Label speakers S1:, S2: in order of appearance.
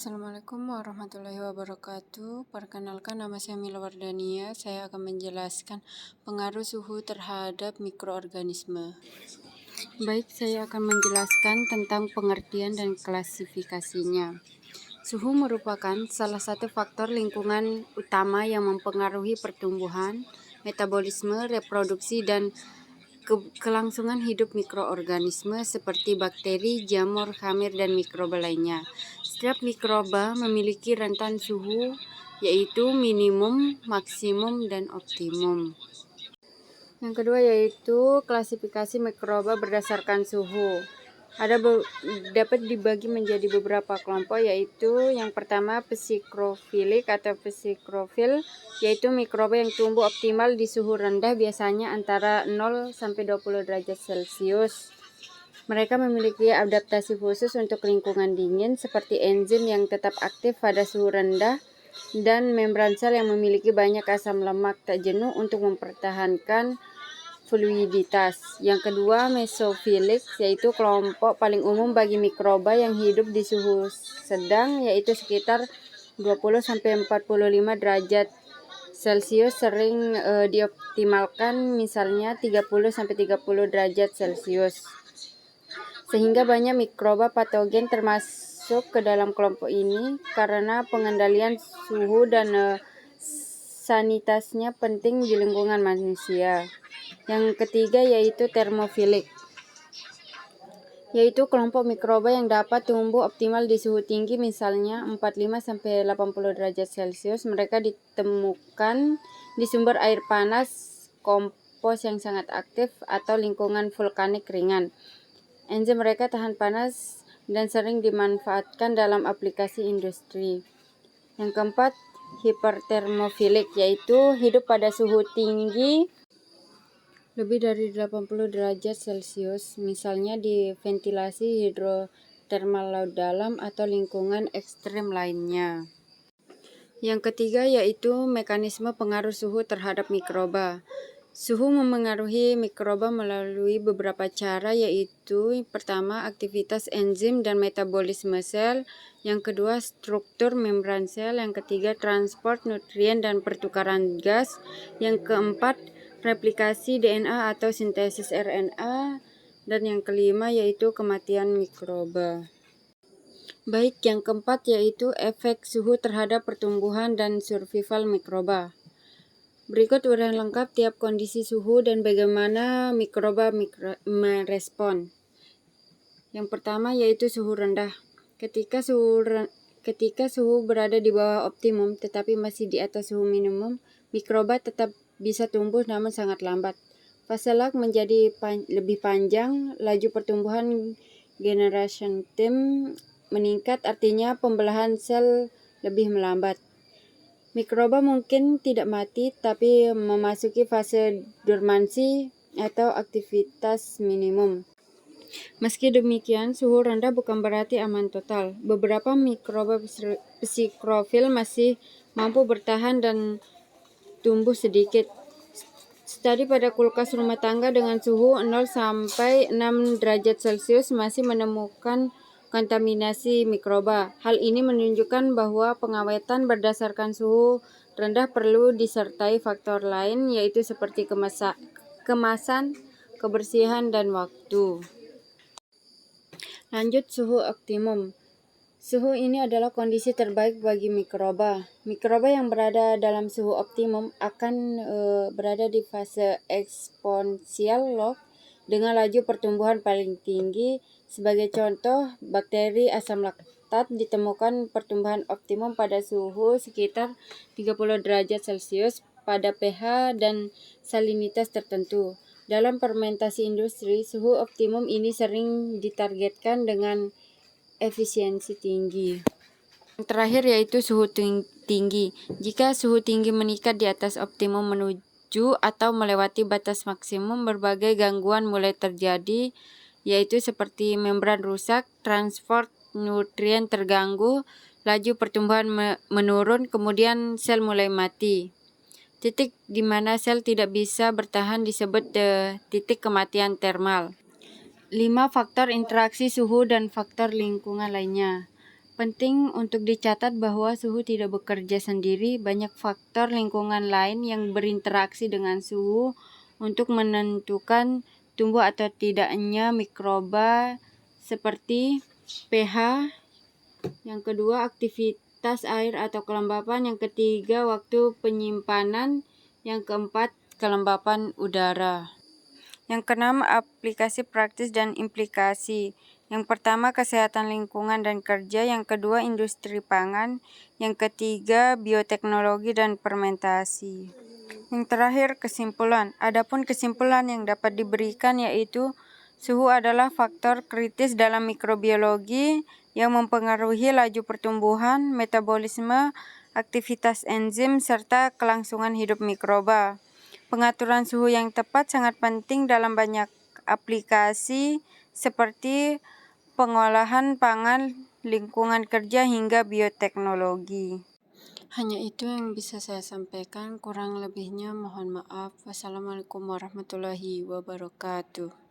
S1: Assalamualaikum warahmatullahi wabarakatuh. Perkenalkan, nama saya Mila Wardania. Saya akan menjelaskan pengaruh suhu terhadap mikroorganisme. Baik, saya akan menjelaskan tentang pengertian dan klasifikasinya. Suhu merupakan salah satu faktor lingkungan utama yang mempengaruhi pertumbuhan, metabolisme, reproduksi, dan kelangsungan hidup mikroorganisme seperti bakteri, jamur, hamir, dan mikroba lainnya. Setiap mikroba memiliki rentan suhu, yaitu minimum, maksimum, dan optimum. Yang kedua yaitu klasifikasi mikroba berdasarkan suhu. Dapat dibagi menjadi beberapa kelompok, yaitu yang pertama psikrofilik atau psikrofil, yaitu mikroba yang tumbuh optimal di suhu rendah, biasanya antara 0 sampai 20 derajat Celcius. Mereka memiliki adaptasi khusus untuk lingkungan dingin, seperti enzim yang tetap aktif pada suhu rendah dan membran sel yang memiliki banyak asam lemak tak jenuh untuk mempertahankan fluiditas. Yang kedua, mesofilik, yaitu kelompok paling umum bagi mikroba yang hidup di suhu sedang, yaitu sekitar 20-45 derajat Celcius, sering dioptimalkan misalnya 30-30 derajat Celcius. Sehingga banyak mikroba patogen termasuk ke dalam kelompok ini karena pengendalian suhu dan sanitasnya penting di lingkungan manusia. Yang ketiga yaitu termofilik, yaitu kelompok mikroba yang dapat tumbuh optimal di suhu tinggi, misalnya 45-80 derajat Celcius. Mereka ditemukan di sumber air panas, kompos yang sangat aktif, atau lingkungan vulkanik ringan. Enzim mereka tahan panas dan sering dimanfaatkan dalam aplikasi industri. Yang keempat, hipertermofilik, yaitu hidup pada suhu tinggi lebih dari 80 derajat Celcius, misalnya di ventilasi hidrotermal laut dalam atau lingkungan ekstrem lainnya. Yang ketiga yaitu mekanisme pengaruh suhu terhadap mikroba. Suhu memengaruhi mikroba melalui beberapa cara, yaitu pertama, aktivitas enzim dan metabolisme sel, yang kedua, struktur membran sel, yang ketiga, transport nutrien dan pertukaran gas, yang keempat, replikasi DNA atau sintesis RNA, dan yang kelima yaitu kematian mikroba. Baik, yang keempat yaitu efek suhu terhadap pertumbuhan dan survival mikroba. Berikut uraian lengkap tiap kondisi suhu dan bagaimana mikroba merespon. Yang pertama yaitu suhu rendah. Ketika suhu berada di bawah optimum tetapi masih di atas suhu minimum, mikroba tetap bisa tumbuh namun sangat lambat. Fase lag menjadi lebih panjang, laju pertumbuhan generation time meningkat, artinya pembelahan sel lebih melambat. Mikroba mungkin tidak mati, tapi memasuki fase dormansi atau aktivitas minimum. Meski demikian, suhu rendah bukan berarti aman total. Beberapa mikroba psikrofil masih mampu bertahan dan tumbuh sedikit. Studi pada kulkas rumah tangga dengan suhu 0 sampai 6 derajat Celcius masih menemukan kontaminasi mikroba. Hal ini menunjukkan bahwa pengawetan berdasarkan suhu rendah perlu disertai faktor lain, yaitu seperti kemasan, kebersihan, dan waktu. Lanjut, suhu optimum. Suhu ini adalah kondisi terbaik bagi mikroba. Mikroba yang berada dalam suhu optimum akan berada di fase eksponensial log dengan laju pertumbuhan paling tinggi. Sebagai contoh, bakteri asam laktat ditemukan pertumbuhan optimum pada suhu sekitar 30 derajat Celcius pada pH dan salinitas tertentu. Dalam fermentasi industri, suhu optimum ini sering ditargetkan dengan efisiensi tinggi. Yang terakhir yaitu suhu tinggi. Jika suhu tinggi meningkat di atas optimum menuju atau melewati batas maksimum, berbagai gangguan mulai terjadi, yaitu seperti membran rusak, transport nutrien terganggu, laju pertumbuhan menurun, kemudian sel mulai mati. Titik di mana sel tidak bisa bertahan disebut titik kematian termal. 5 faktor interaksi suhu dan faktor lingkungan lainnya. penting untuk dicatat bahwa suhu tidak bekerja sendiri. Banyak faktor lingkungan lain yang berinteraksi dengan suhu untuk menentukan tumbuh atau tidaknya mikroba, seperti pH. Yang kedua, aktivitas air atau kelembapan. Yang ketiga, waktu penyimpanan. Yang keempat, kelembapan udara. Yang keenam, aplikasi praktis dan implikasi. Yang pertama, kesehatan lingkungan dan kerja. Yang kedua, industri pangan. Yang ketiga, bioteknologi dan fermentasi. Yang terakhir, kesimpulan. Adapun kesimpulan yang dapat diberikan yaitu suhu adalah faktor kritis dalam mikrobiologi yang mempengaruhi laju pertumbuhan, metabolisme, aktivitas enzim, serta kelangsungan hidup mikroba. Pengaturan suhu yang tepat sangat penting dalam banyak aplikasi seperti pengolahan pangan, lingkungan kerja, hingga bioteknologi. Hanya itu yang bisa saya sampaikan, kurang lebihnya mohon maaf. Wassalamualaikum warahmatullahi wabarakatuh.